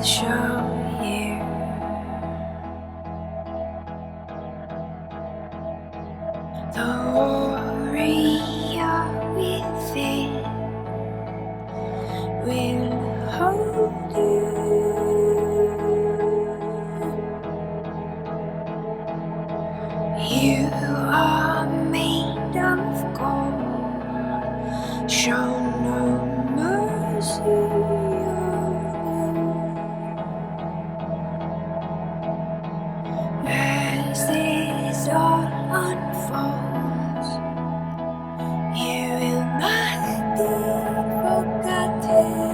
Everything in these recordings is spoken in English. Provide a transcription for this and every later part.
show you the warrior within will hold you. You are made of gold, show no mercy. As this all unfolds, you will not be forgotten.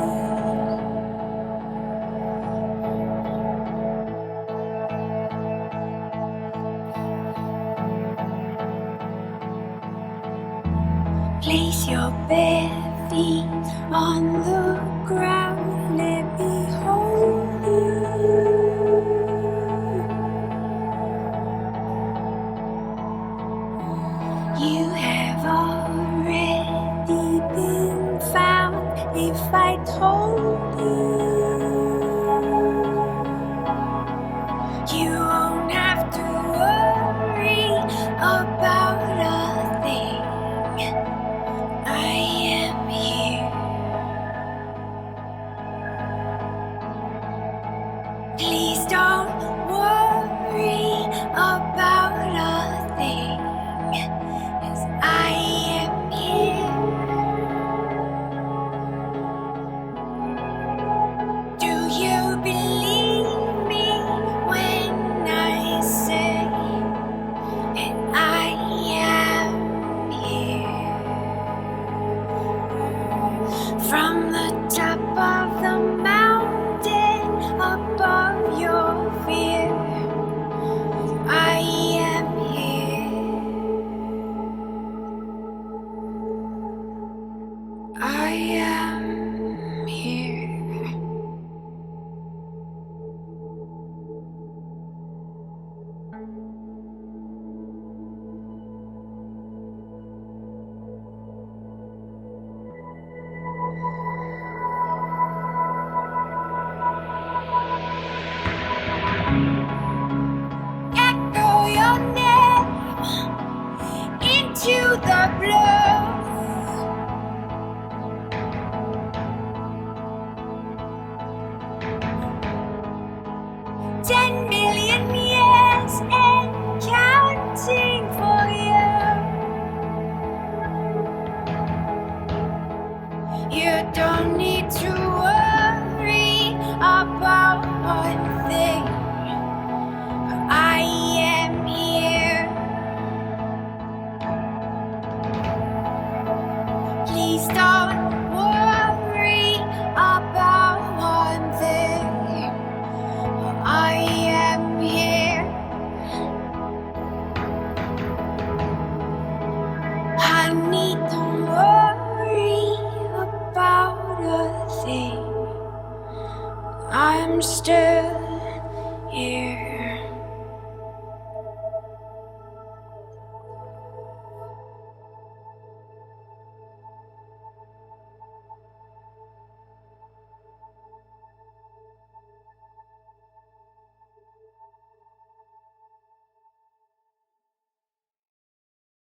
Place your bare feet on the ground, let me hold you. You have already been found if I told you. You won't have to worry about a thing. I am here. Please don't worry about a thing, 'cause I am here. Do you believe me when I say that I am here? From the top of the mountain above your fear, I am here. I am here. Echo your name into the blue. 10 million years and counting for you. You don't need to worry about one thing. I am here. Please don't worry about one thing. I am here. Honey, don't worry about a thing. I'm still here.